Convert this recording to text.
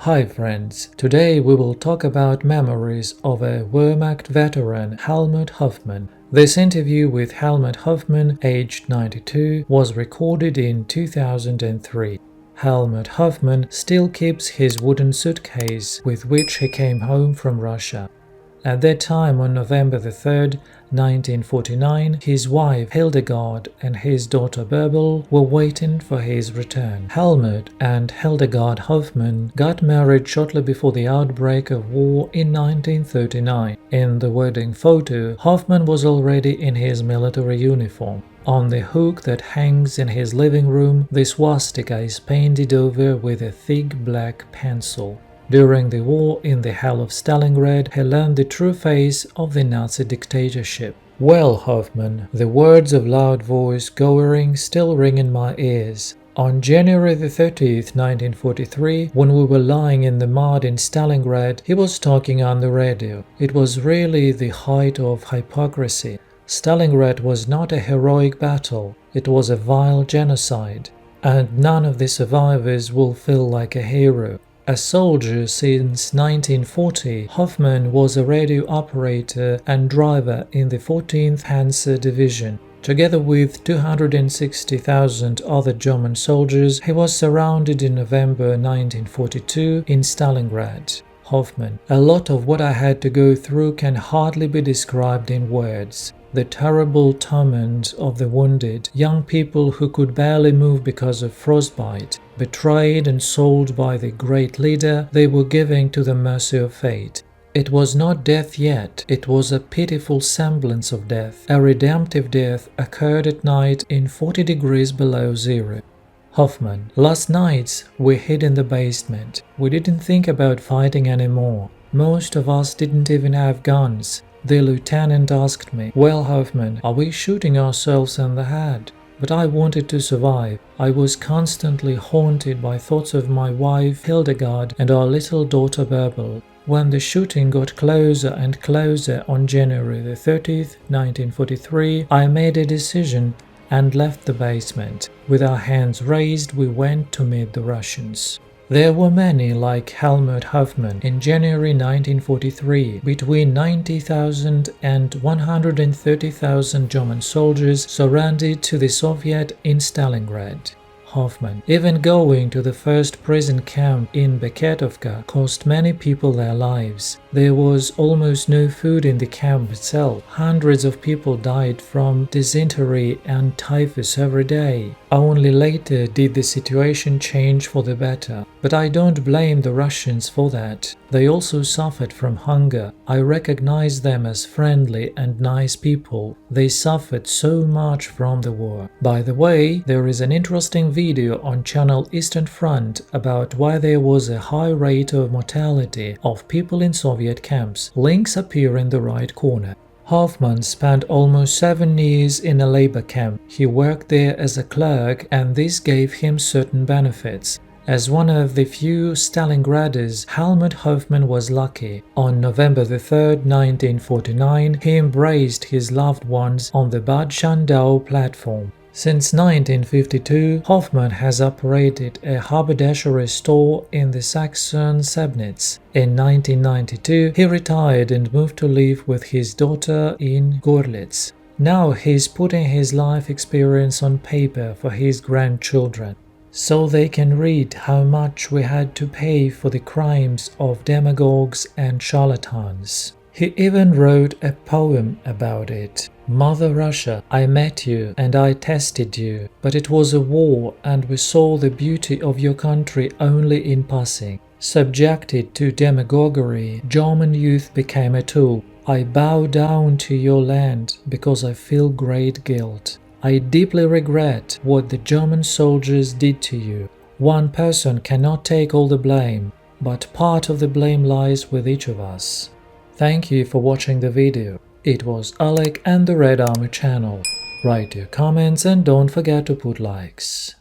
Hi friends, today we will talk about memories of a Wehrmacht veteran Helmut Hoffmann. This interview with Helmut Hoffmann, aged 92, was recorded in 2003. Helmut Hoffmann still keeps his wooden suitcase with which he came home from Russia. At that time, on November 3, 1949, his wife Hildegard and his daughter Bärbel were waiting for his return. Helmut and Hildegard Hoffmann got married shortly before the outbreak of war in 1939. In the wedding photo, Hoffmann was already in his military uniform. On the hook that hangs in his living room, the swastika is painted over with a thick black pencil. During the war in the Hell of Stalingrad, he learned the true face of the Nazi dictatorship. "Well, Hoffmann, the words of loud voice Goering still ring in my ears. On January 30th, 1943, when we were lying in the mud in Stalingrad, he was talking on the radio. It was really the height of hypocrisy. Stalingrad was not a heroic battle, it was a vile genocide. And none of the survivors will feel like a hero." A soldier since 1940, Hoffmann was a radio operator and driver in the 14th Panzer Division. Together with 260,000 other German soldiers, he was surrounded in November 1942 in Stalingrad. Hoffmann: "A lot of what I had to go through can hardly be described in words. The terrible torment of the wounded, young people who could barely move because of frostbite, betrayed and sold by the great leader they were giving to the mercy of fate. It was not death yet, it was a pitiful semblance of death. A redemptive death occurred at night in 40 degrees below zero." Hoffmann: "Last night we hid in the basement. We didn't think about fighting anymore. Most of us didn't even have guns. The lieutenant asked me, 'Well, Hoffmann, are we shooting ourselves in the head?' But I wanted to survive. I was constantly haunted by thoughts of my wife Hildegard and our little daughter Bärbel. When the shooting got closer and closer on January 30th, 1943, I made a decision and left the basement. With our hands raised, we went to meet the Russians." There were many like Helmut Hoffmann. In January 1943, between 90,000 and 130,000 German soldiers surrendered to the Soviet in Stalingrad. Hoffmann: "Even going to the first prison camp in Beketovka cost many people their lives. There was almost no food in the camp itself. Hundreds of people died from dysentery and typhus every day. Only later did the situation change for the better. But I don't blame the Russians for that. They also suffered from hunger. I recognize them as friendly and nice people. They suffered so much from the war." By the way, there is an interesting video on channel Eastern Front about why there was a high rate of mortality of people in Soviet camps. Links appear in the right corner. Hoffmann spent almost 7 years in a labor camp. He worked there as a clerk, and this gave him certain benefits. As one of the few Stalingraders, Helmut Hoffmann was lucky. On November 3, 1949, he embraced his loved ones on the Bad Schandau platform. Since 1952, Hoffmann has operated a haberdashery store in the Saxon Sebnitz. In 1992, he retired and moved to live with his daughter in Gorlitz. Now he's putting his life experience on paper for his grandchildren, so they can read how much we had to pay for the crimes of demagogues and charlatans. He even wrote a poem about it. "Mother Russia, I met you and I tested you, but it was a war and we saw the beauty of your country only in passing. Subjected to demagoguery, German youth became a tool. I bow down to your land because I feel great guilt. I deeply regret what the German soldiers did to you. One person cannot take all the blame, but part of the blame lies with each of us." Thank you for watching the video. It was Alec and the Red Army channel. Write your comments and don't forget to put likes.